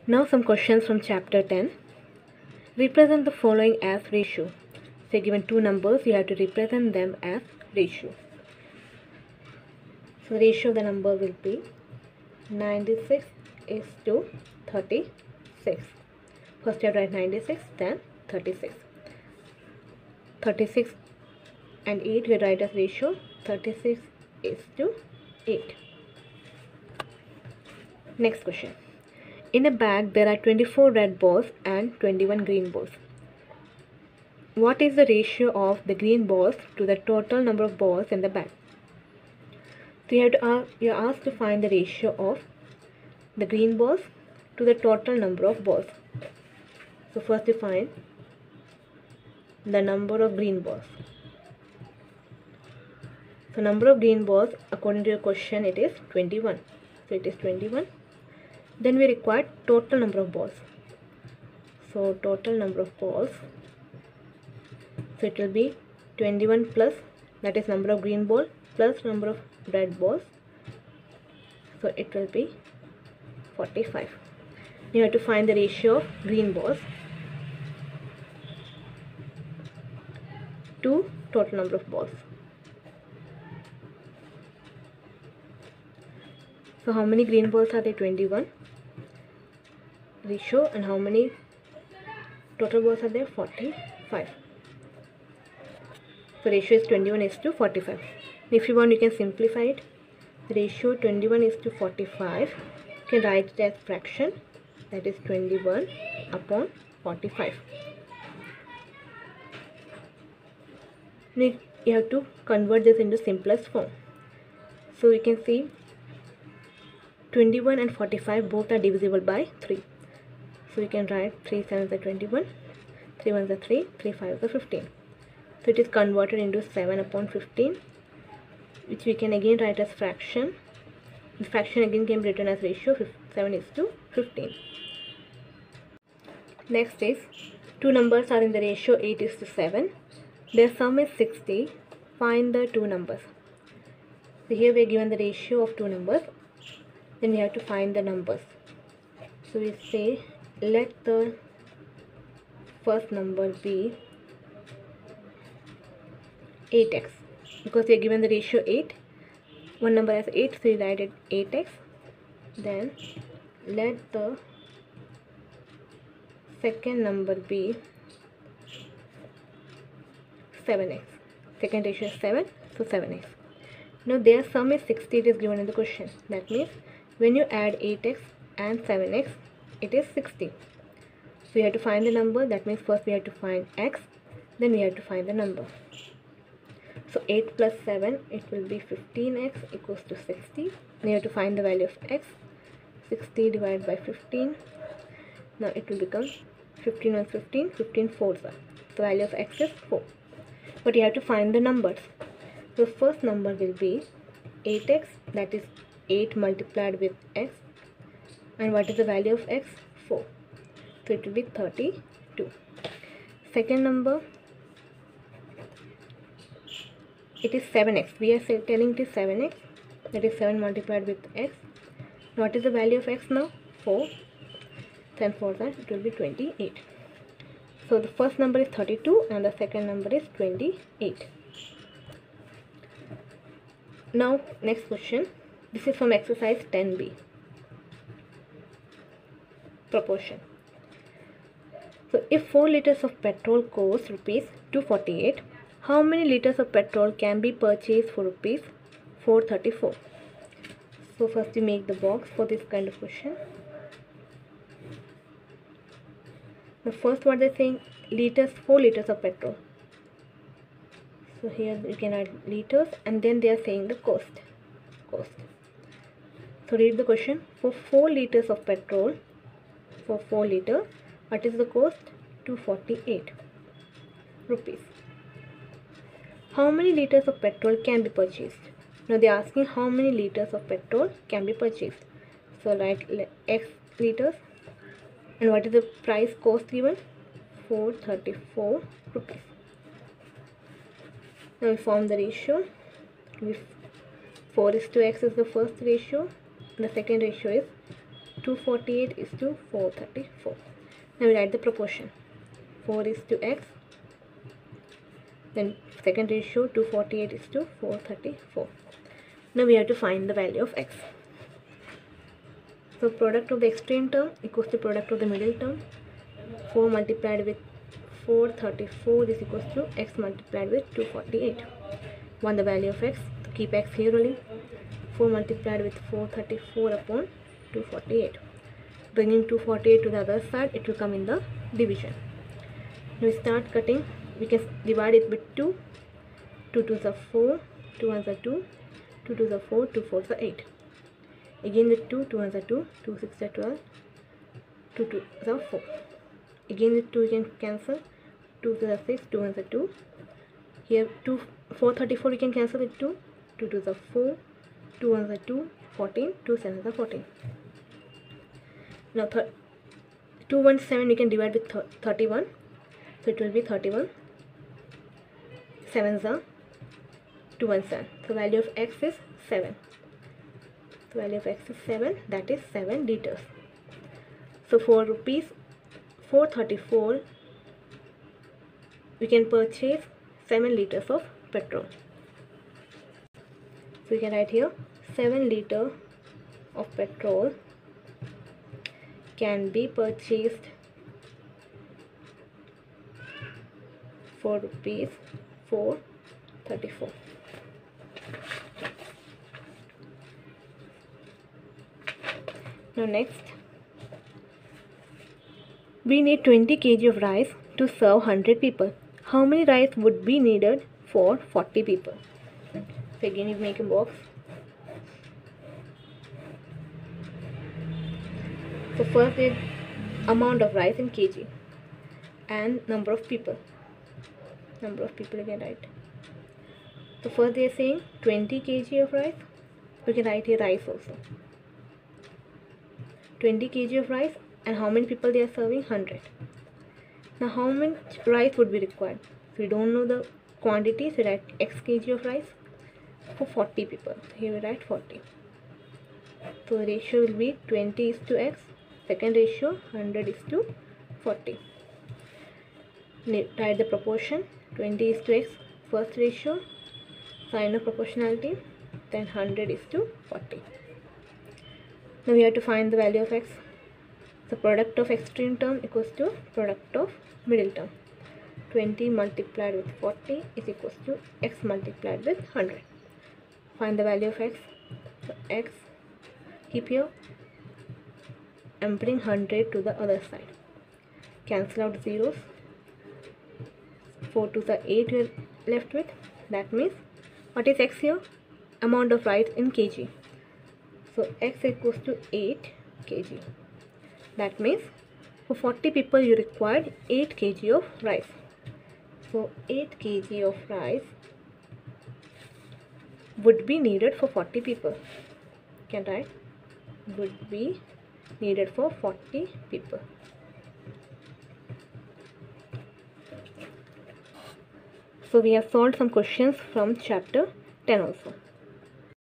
Now some questions from chapter 10. Represent the following as ratio. So given two numbers, you have to represent them as ratio. So the ratio of the number will be 96 is to 36. First you have to write 96, then 36. 36 and 8 we write as ratio. 36 is to 8. Next question. In a bag there are 24 red balls and 21 green balls. What is the ratio of the green balls to the total number of balls in the bag? So you're asked to find the ratio of the green balls to the total number of balls. So first you find the number of green balls. So number of green balls according to your question it is 21. So it is 21. Then we require total number of balls. So total number of balls. So it will be 21 plus, that is number of green ball, plus number of red balls. So it will be 45. You have to find the ratio of green balls to total number of balls. So how many green balls are there? 21 ratio, and how many total balls are there? 45. So ratio is 21 is to 45. If you want, you can simplify it. Ratio 21 is to 45. You can write it as fraction, that is 21 upon 45. You have to convert this into simplest form. So you can see 21 and 45 both are divisible by 3. So you can write 3 7s are 21, 3 1s are 3, 3 5s are 15. So it is converted into 7 upon 15, which we can again write as fraction. The fraction again can be written as ratio 7 is to 15. Next is, two numbers are in the ratio 8 is to 7. Their sum is 60. Find the two numbers. So here we are given the ratio of two numbers. Then we have to find the numbers. So we say let the first number be 8x, because we are given the ratio 8. One number has 8, so we write it 8x. Then let the second number be 7x. Second ratio is 7, so 7x. Now their sum is 60, it is given in the question. That means when you add 8x and 7x, it is 60. So we have to find the number. That means first we have to find x, then we have to find the number. So 8 plus 7, it will be 15x equals to 60. Then you have to find the value of x. 60 divided by 15. Now it will become 15 1 15, 15 4s are. The value of x is 4. But you have to find the numbers. The first number will be 8x, that is 8 multiplied with x. And what is the value of x? 4. So it will be 32. Second number, it is 7x. We are telling it is 7x, that is 7 multiplied with x. What is the value of x now? 4. 10 4s are, it will be 28. So the first number is 32 and the second number is 28. Now next question. This is from exercise 10b. Proportion. So if 4 liters of petrol costs rupees 248, how many liters of petrol can be purchased for rupees 434? So first you make the box for this kind of question. The first what they're saying, liters, 4 liters of petrol. So here you can add liters, and then they are saying the cost. So read the question. For 4 liters of petrol, for 4 liter, what is the cost? 248 rupees. How many liters of petrol can be purchased? Now they are asking how many liters of petrol can be purchased. So write x liters, and what is the price cost given? 434 rupees. Now we form the ratio. 4 is to x is the first ratio. The second ratio is 248 is to 434. Now we write the proportion. 4 is to x. Then second ratio 248 is to 434. Now we have to find the value of x. So product of the extreme term equals to product of the middle term. 4 multiplied with 434 is equals to x multiplied with 248. Want the value of x, to keep x here only. 4 multiplied with 434 upon 248. Bringing 248 to the other side, it will come in the division. Now we start cutting. We can divide it with 2. 2 2s are 4, 2 1s are 2, 2 2s are 4, 2 4s are 8. Again with 2, 2 1s are 2, 2 6 are 12, 2 2s are 4. Again with 2 we can cancel, 2 2s are 6, 2 1s are 2. Here 434 we can cancel with 2, 2 2s are 4, 2 1s are 2, 14, 2 7s are 14. Now 217 we can divide with 31, so it will be 31. 7s are 2 1 7. So value of x is 7. The value of x is 7, that is 7 liters. So for rupees 434 we can purchase 7 liters of petrol. So we can write here 7 liters of petrol can be purchased for rupees 434. Now next, we need 20 kg of rice to serve 100 people. How many rice would be needed for 40 people? So again you make a box. So first is amount of rice in kg and number of people. Number of people you can write. So first they are saying 20 kg of rice. We can write here rice also. 20 kg of rice, and how many people they are serving? 100. Now how much rice would be required? So we don't know the quantity, so we write x kg of rice for 40 people. So here we write 40. So the ratio will be 20 is to x, second ratio 100 is to 40. Write the proportion. 20 is to x, first ratio, sign of proportionality, then 100 is to 40. Now we have to find the value of x. So product of extreme term equals to product of middle term. 20 multiplied with 40 is equals to x multiplied with 100. Find the value of x. So x, keep here and bring 100 to the other side. Cancel out zeros. 4 2s are 8 we are left with. That means what is x here? Amount of rice in kg. So x equals to 8 kg. That means for 40 people you required 8 kg of rice. So 8 kg of rice would be needed for 40 people. Can write would be needed for 40 people. So we have solved some questions from chapter 10 also.